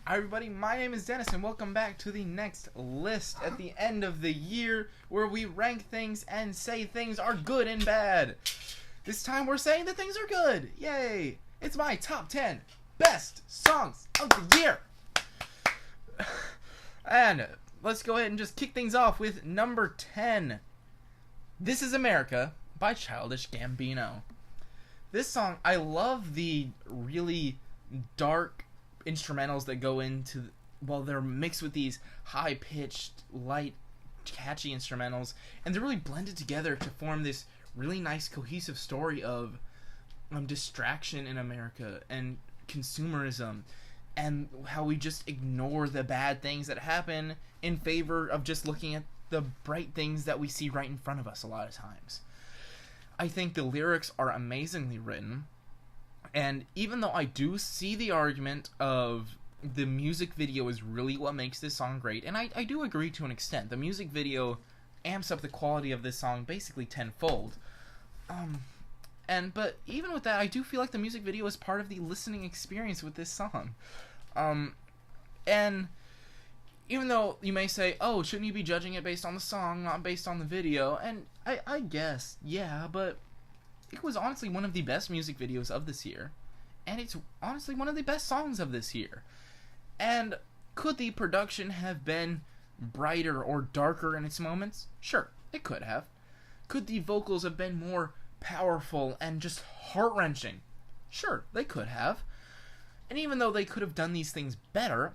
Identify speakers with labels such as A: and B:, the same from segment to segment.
A: Hi everybody, my name is Dennis and welcome back to the next list at the end of the year where we rank things and say things are good and bad. This time we're saying that things are good. Yay! It's my top 10 best songs of the year. And let's go ahead and just kick things off with number 10. This Is America by Childish Gambino. This song, I love the really dark instrumentals that go into, well, they're mixed with these high-pitched, light, catchy instrumentals, and they're really blended together to form this really nice, cohesive story of distraction in America and consumerism, and how we just ignore the bad things that happen in favor of just looking at the bright things that we see right in front of us a lot of times. I think the lyrics are amazingly written. And even though I do see the argument of the music video is really what makes this song great, and I do agree to an extent. The music video amps up the quality of this song basically tenfold. But even with that, I do feel like the music video is part of the listening experience with this song. And even though you may say, oh, shouldn't you be judging it based on the song, not based on the video? And I guess, yeah, but it was honestly one of the best music videos of this year, and it's honestly one of the best songs of this year. And could the production have been brighter or darker in its moments? Sure, it could have. Could the vocals have been more powerful and just heart-wrenching? Sure, they could have. And even though they could have done these things better,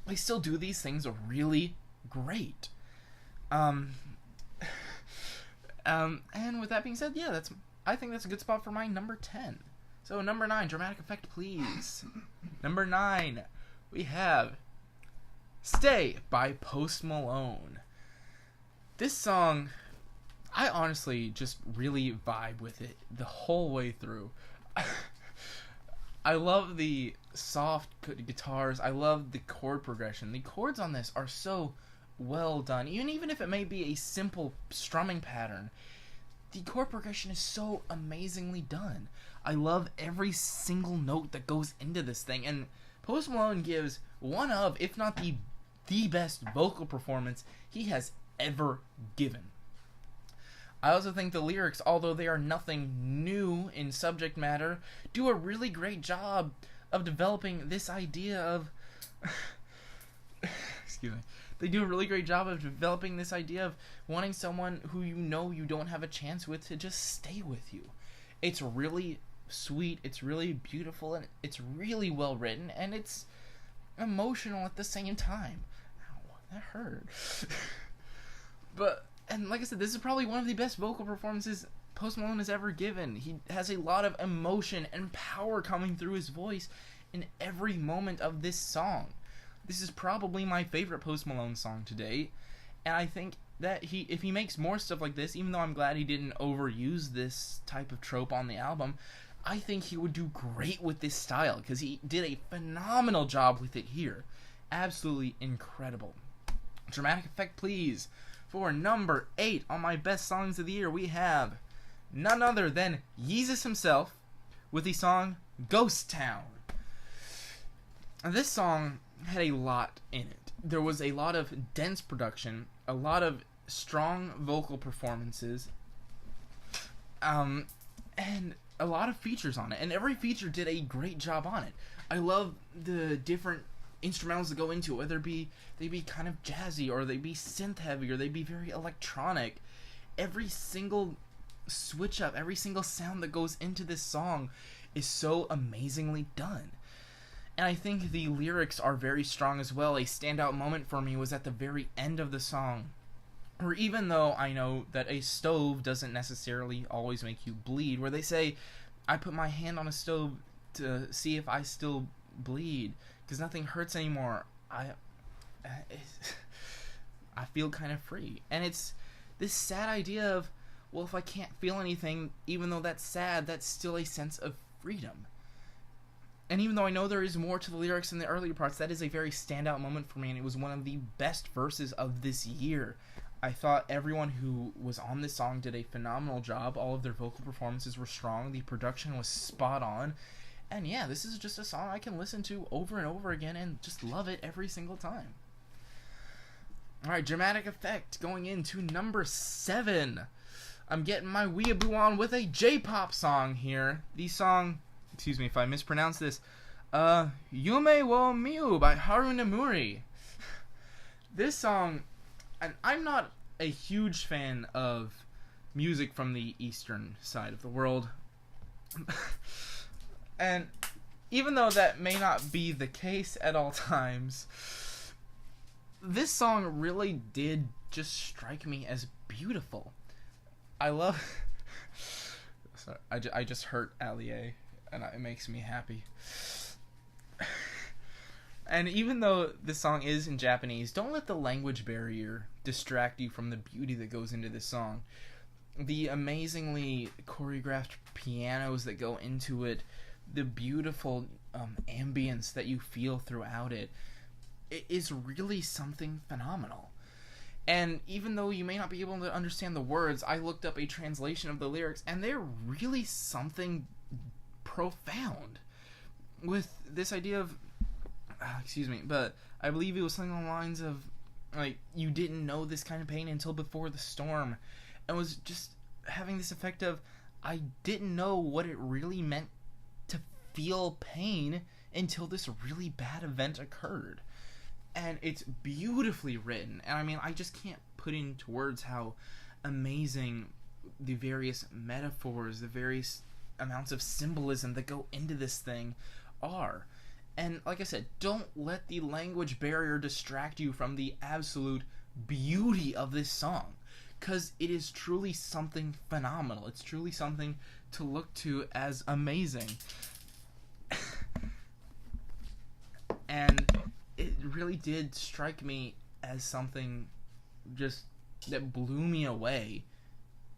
A: they still do these things really great. And with that being said, yeah, I think that's a good spot for my number 10. So number 9, dramatic effect, please. Number 9, we have Stay by Post Malone. This song, I honestly just really vibe with it the whole way through. I love the soft guitars. I love the chord progression. The chords on this are so well done. Even if it may be a simple strumming pattern, the chord progression is so amazingly done. I love every single note that goes into this thing, and Post Malone gives one of, if not the best vocal performance he has ever given. I also think the lyrics, although they are nothing new in subject matter, do a really great job of developing this idea of excuse me. They do a really great job of developing this idea of wanting someone who you know you don't have a chance with to just stay with you. It's really sweet, it's really beautiful, and it's really well written, and it's emotional at the same time. Ow, that hurt. And like I said, this is probably one of the best vocal performances Post Malone has ever given. He has a lot of emotion and power coming through his voice in every moment of this song. This is probably my favorite Post Malone song to date, and I think that if he makes more stuff like this, even though I'm glad he didn't overuse this type of trope on the album, I think he would do great with this style, because he did a phenomenal job with it here. Absolutely incredible. Dramatic effect, please. For number 8 on my best songs of the year, we have none other than Yeezus himself with the song Ghost Town. This song had a lot in it. There was a lot of dense production, a lot of strong vocal performances, and a lot of features on it. And every feature did a great job on it. I love the different instrumentals that go into it, whether they be kind of jazzy, or they be synth heavy, or they be very electronic. Every single switch up, every single sound that goes into this song is so amazingly done. And I think the lyrics are very strong as well. A standout moment for me was at the very end of the song, where even though I know that a stove doesn't necessarily always make you bleed, where they say, I put my hand on a stove to see if I still bleed, because nothing hurts anymore. I feel kind of free. And it's this sad idea of, well, if I can't feel anything, even though that's sad, that's still a sense of freedom. And even though I know there is more to the lyrics in the earlier parts, that is a very standout moment for me, and it was one of the best verses of this year. I thought everyone who was on this song did a phenomenal job. All of their vocal performances were strong. The production was spot on. And yeah, this is just a song I can listen to over and over again and just love it every single time. Alright, Dramatic Effect going into number 7. I'm getting my weeaboo on with a J-pop song here. The song, excuse me if I mispronounce this, Yume wo Miu by Haru Nemuri. This song, and I'm not a huge fan of music from the eastern side of the world. And even though that may not be the case at all times, this song really did just strike me as beautiful. I love... Sorry, I just hurt Allier, and it makes me happy. And even though this song is in Japanese, don't let the language barrier distract you from the beauty that goes into this song. The amazingly choreographed pianos that go into it, the beautiful ambience that you feel throughout it, it is really something phenomenal. And even though you may not be able to understand the words, I looked up a translation of the lyrics, and they're really something profound. With this idea of, excuse me, but I believe it was something along the lines of, like, you didn't know this kind of pain until before the storm. And was just having this effect of, I didn't know what it really meant to feel pain until this really bad event occurred. And it's beautifully written. And I mean, I just can't put into words how amazing the various metaphors, the various amounts of symbolism that go into this thing are. And like I said, don't let the language barrier distract you from the absolute beauty of this song. Because it is truly something phenomenal. It's truly something to look to as amazing. And it really did strike me as something just that blew me away,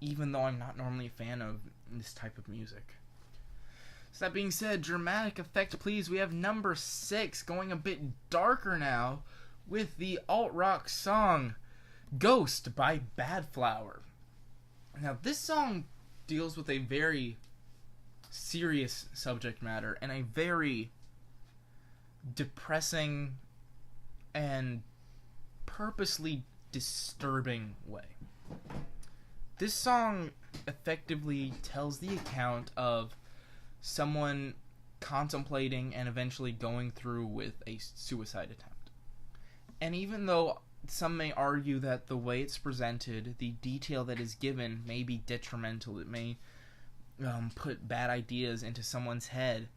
A: even though I'm not normally a fan of this type of music. So that being said, Dramatic Effect, please. We have number 6, going a bit darker now, with the alt-rock song Ghost by Bad Flower. Now, this song deals with a very serious subject matter and a very depressing and purposely disturbing way. This song effectively tells the account of someone contemplating and eventually going through with a suicide attempt. And even though some may argue that the way it's presented, the detail that is given, may be detrimental, it may put bad ideas into someone's head,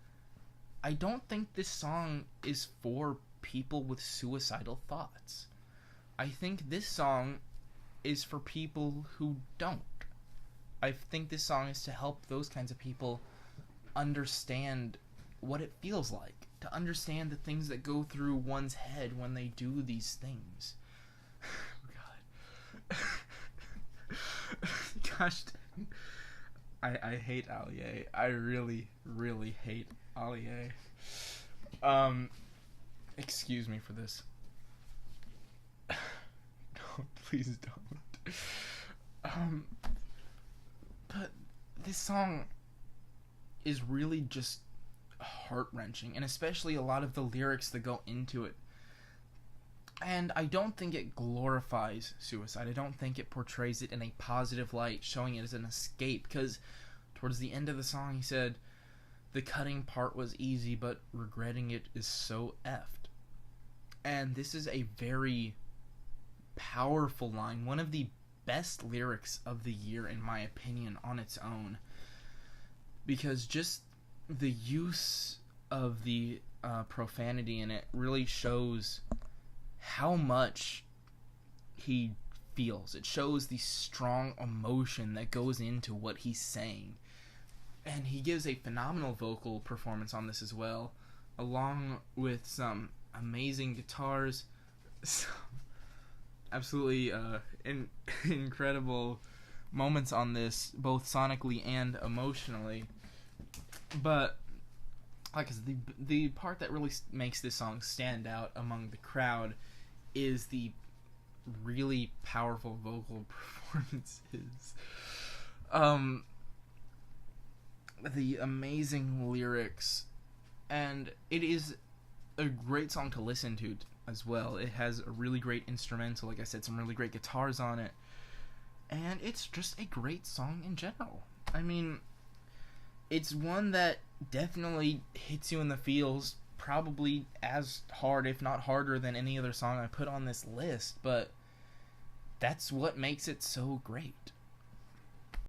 A: I don't think this song is for people with suicidal thoughts. I think this song is for people who don't. I think this song is to help those kinds of people understand what it feels like, to understand the things that go through one's head when they do these things. Oh, God. Gosh, I hate Allier. I really, really hate Allier. Excuse me for this. No, please don't. But this song is really just heart-wrenching, and especially a lot of the lyrics that go into it. And I don't think it glorifies suicide. I don't think it portrays it in a positive light, showing it as an escape, because towards the end of the song he said, "The cutting part was easy, but regretting it is so effed." And this is a very powerful line, one of the best lyrics of the year in my opinion on its own, because just the use of the profanity in it really shows how much he feels. It shows the strong emotion that goes into what he's saying, and he gives a phenomenal vocal performance on this as well, along with some amazing guitars, some absolutely incredible moments on this, both sonically and emotionally. But like I said, the part that really makes this song stand out among the crowd is the really powerful vocal performances. The amazing lyrics And it is a great song to listen to as well. It has a really great instrumental, like I said, some really great guitars on it. And it's just a great song in general. I mean, it's one that definitely hits you in the feels, probably as hard, if not harder, than any other song I put on this list, but that's what makes it so great.